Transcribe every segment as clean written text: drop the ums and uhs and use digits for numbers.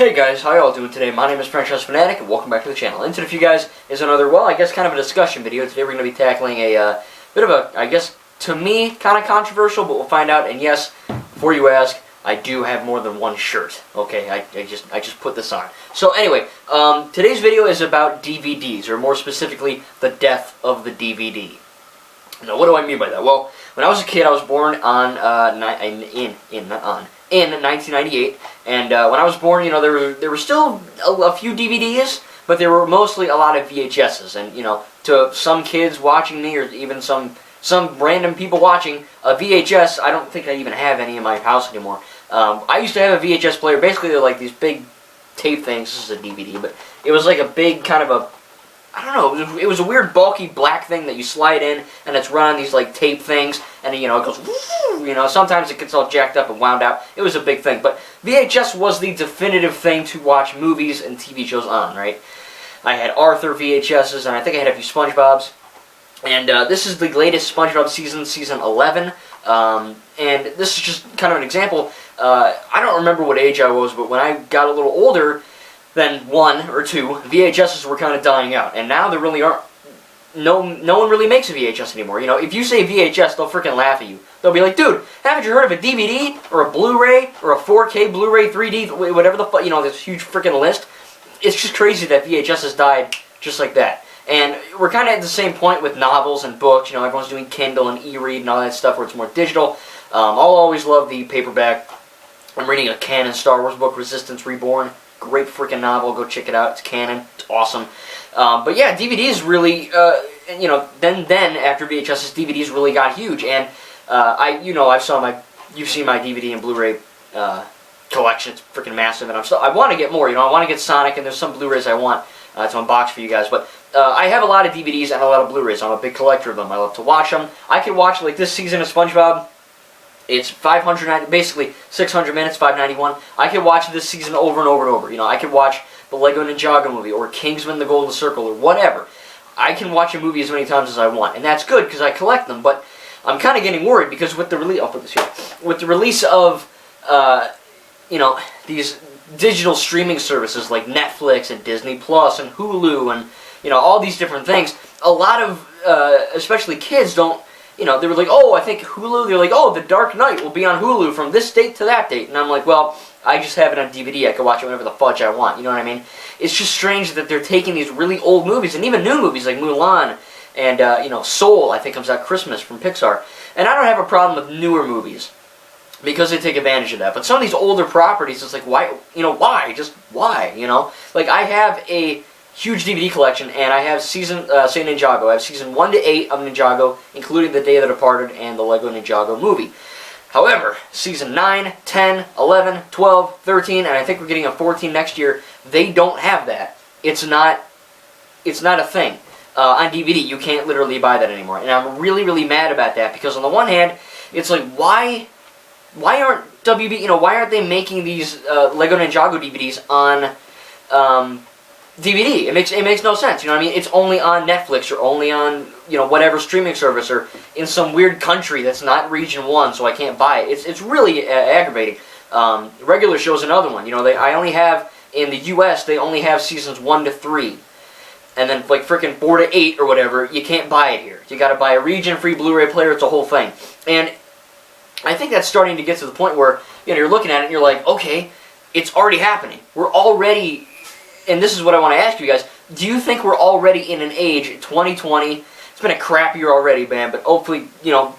Hey guys, how y'all doing today? My name is Franchise Fanatic and welcome back to the channel. And today for you guys is another, well, I guess kind of a discussion video. Today we're going to be tackling a bit of a, I guess, to me, kind of controversial, but we'll find out. And yes, before you ask, I do have more than one shirt. Okay, I just put this on. So anyway, today's video is about DVDs, or more specifically, the death of the DVD. Now, what do I mean by that? Well, when I was a kid, I was born on in 1998, and when I was born, you know, there were still a few DVDs, but there were mostly a lot of VHSs, and you know, to some kids watching me, or even some random people watching, a VHS, I don't think I even have any in my house anymore. I used to have a VHS player. Basically, they're like these big tape things. This is a DVD, but it was like a big kind of a, I don't know, it was a weird bulky black thing that you slide in, and it's run on these like tape things, and you know, it goes, you know, sometimes it gets all jacked up and wound out. It was a big thing, but VHS was the definitive thing to watch movies and TV shows on, right? I had Arthur VHSs, and I think I had a few SpongeBobs, and this is the latest SpongeBob season, season 11, and this is just kind of an example. I don't remember what age I was, but when I got a little older than 1 or 2, VHSs were kind of dying out, and now there really aren't. No one really makes a VHS anymore. You know, if you say VHS, they'll freaking laugh at you. They'll be like, "Dude, haven't you heard of a DVD or a Blu-ray or a 4K Blu-ray 3D, whatever the fuck?" You know, this huge freaking list. It's just crazy that VHS has died just like that. And we're kind of at the same point with novels and books. You know, everyone's doing Kindle and e-read and all that stuff where it's more digital. I'll always love the paperback. I'm reading a canon Star Wars book, Resistance Reborn. Great freaking novel. Go check it out. It's canon. It's awesome. But yeah, DVDs really, you know, then after VHS's, DVDs really got huge, and you've seen my DVD and Blu-ray collection. It's freaking massive, and I want to get more. You know, I want to get Sonic, and there's some Blu-rays I want to unbox for you guys. But I have a lot of DVDs and a lot of Blu-rays. I'm a big collector of them. I love to watch them. I could watch like this season of SpongeBob. It's 590, basically 600 minutes, 591. I could watch this season over and over and over. You know, I could watch the Lego Ninjago movie, or Kingsman: The Golden Circle, or whatever. I can watch a movie as many times as I want, and that's good because I collect them. But I'm kind of getting worried because with the release, I'll put this here, with the release of, you know, these digital streaming services like Netflix and Disney Plus and Hulu and, you know, all these different things. A lot of, especially kids, don't. You know, they were like, "Oh, I think Hulu." They're like, "Oh, The Dark Knight will be on Hulu from this date to that date," and I'm like, "Well, I just have it on DVD. I can watch it whenever the fudge I want." You know what I mean? It's just strange that they're taking these really old movies and even new movies like Mulan and you know, Soul. I think comes out Christmas from Pixar, and I don't have a problem with newer movies because they take advantage of that. But some of these older properties, it's like, why? You know, why? Just why? You know, like I have a huge DVD collection, and I have say Ninjago. I have season 1 to 8 of Ninjago, including The Day of the Departed and the Lego Ninjago movie. However, season 9, 10, 11, 12, 13, and I think we're getting a 14 next year, they don't have that. It's not a thing. On DVD, you can't literally buy that anymore. And I'm really, really mad about that, because on the one hand, it's like, why aren't WB, you know, why aren't they making these Lego Ninjago DVDs on DVD? It makes no sense. You know what I mean? It's only on Netflix or only on, you know, whatever streaming service, or in some weird country that's not region 1, so I can't buy it. It's really aggravating. Regular Show's another one. You know, I only have in the U.S. they only have seasons 1 to 3, and then like freaking 4 to 8 or whatever. You can't buy it here. You got to buy a region-free Blu-ray player. It's a whole thing, and I think that's starting to get to the point where, you know, you're looking at it and you're like, okay, it's already happening. We're already. And this is what I want to ask you guys. Do you think we're already in an age, 2020, it's been a crap year already, man, but hopefully, you know,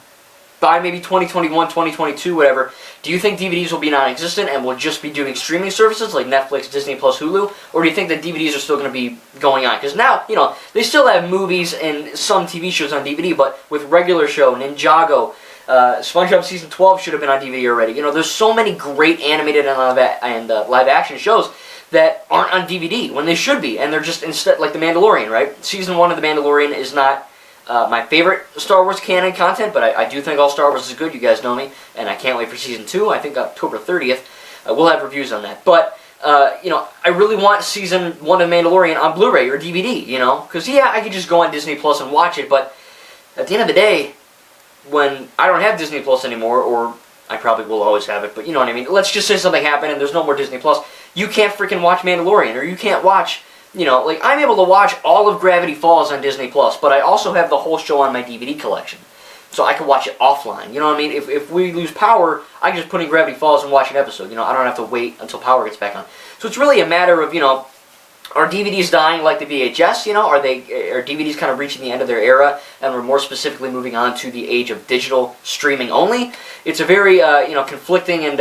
by maybe 2021, 2022, whatever, do you think DVDs will be non-existent and we'll just be doing streaming services like Netflix, Disney Plus, Hulu? Or do you think that DVDs are still going to be going on? Because now, you know, they still have movies and some TV shows on DVD, but with Regular Show, Ninjago, SpongeBob Season 12 should have been on DVD already. You know, there's so many great animated and live-action shows that aren't on DVD when they should be, and they're just instead, like The Mandalorian, right? Season 1 of The Mandalorian is not my favorite Star Wars canon content, but I do think all Star Wars is good. You guys know me, and I can't wait for Season 2. I think October 30th. We'll have reviews on that. But, you know, I really want Season 1 of The Mandalorian on Blu-ray or DVD, you know? Because, yeah, I could just go on Disney Plus and watch it, but at the end of the day, when I don't have Disney Plus anymore, or I probably will always have it, but you know what I mean. Let's just say something happened and there's no more Disney Plus. you can't freaking watch Mandalorian, or you can't watch, you know, like, I'm able to watch all of Gravity Falls on Disney Plus, but I also have the whole show on my DVD collection. So I can watch it offline. You know what I mean? If we lose power, I can just put in Gravity Falls and watch an episode. You know, I don't have to wait until power gets back on. So it's really a matter of, you know, are DVDs dying like the VHS? You know, are DVDs kind of reaching the end of their era, and we're more specifically moving on to the age of digital streaming only? It's a very you know, conflicting and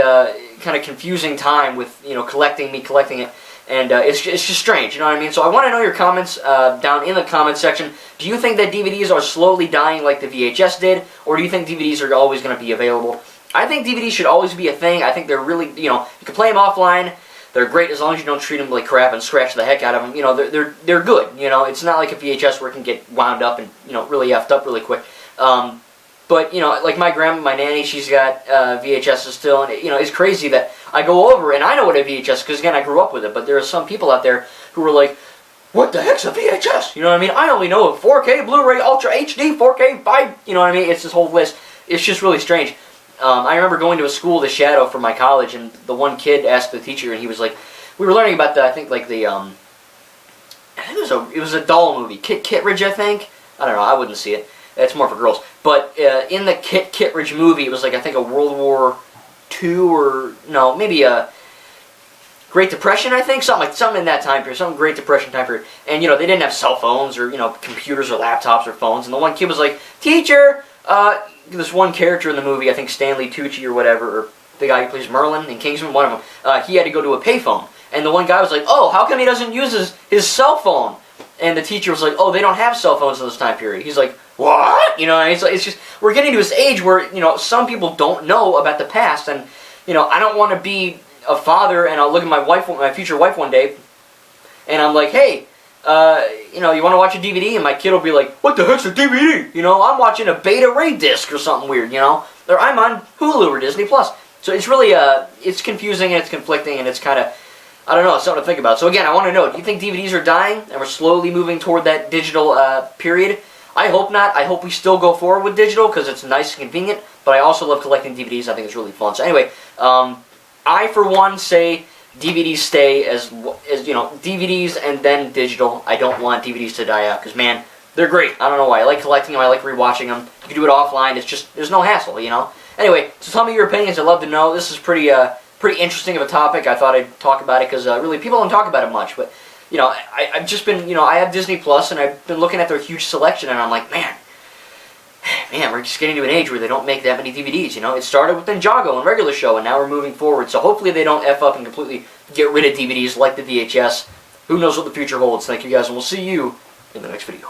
kind of confusing time with, you know, collecting it, and it's just strange. You know what I mean? So I want to know your comments down in the comments section. Do you think that DVDs are slowly dying like the VHS did, or do you think DVDs are always going to be available? I think DVDs should always be a thing. I think they're really, you know, you can play them offline. They're great as long as you don't treat them like crap and scratch the heck out of them. You know, they're good. You know, it's not like a VHS where it can get wound up and, you know, really effed up really quick. But, you know, like my grandma, my nanny, she's got VHSs still, and, you know, it's crazy that I go over and I know what a VHS is because, again, I grew up with it. But there are some people out there who are like, what the heck's a VHS? You know what I mean? I only know of 4K, Blu-ray, Ultra HD, 4K, 5, you know what I mean? It's this whole list. It's just really strange. I remember going to a school, The Shadow, for my college, and the one kid asked the teacher, and he was like, we were learning about I think it was a doll movie, Kit Kittredge, I think. I don't know, I wouldn't see it. It's more for girls. But in the Kit Kittredge movie, it was like, I think, a World War II, or, no, maybe a Great Depression, I think, something in that time period, some Great Depression time period. And, you know, they didn't have cell phones or, you know, computers or laptops or phones. And the one kid was like, teacher, this one character in the movie, I think Stanley Tucci or whatever, or the guy who plays Merlin in Kingsman, one of them, he had to go to a payphone. And the one guy was like, oh, how come he doesn't use his cell phone? And the teacher was like, oh, they don't have cell phones in this time period. He's like, what? You know, and it's just, we're getting to this age where, you know, some people don't know about the past. And, you know, I don't want to be a father and I'll look at my future wife one day, and I'm like, hey, you know, you want to watch a DVD? And my kid will be like, what the heck's a DVD? You know, I'm watching a Beta Ray disc or something weird, you know? Or I'm on Hulu or Disney Plus. So it's really, it's confusing and it's conflicting and it's kind of, I don't know, it's something to think about. So again, I want to know, do you think DVDs are dying and we're slowly moving toward that digital period? I hope not. I hope we still go forward with digital because it's nice and convenient, but I also love collecting DVDs. I think it's really fun. So anyway, I, for one, say DVDs stay as you know, DVDs and then digital. I don't want DVDs to die out because, man, they're great. I don't know why. I like collecting them. I like rewatching them. You can do it offline. It's just, there's no hassle, you know? Anyway, so tell me your opinions. I'd love to know. This is pretty interesting of a topic. I thought I'd talk about it because really people don't talk about it much. But, you know, I've just been, you know, I have Disney Plus and I've been looking at their huge selection and I'm like, man, we're just getting to an age where they don't make that many DVDs, you know? It started with Ninjago and Regular Show, and now we're moving forward. So hopefully they don't F up and completely get rid of DVDs like the VHS. Who knows what the future holds. Thank you guys, and we'll see you in the next video.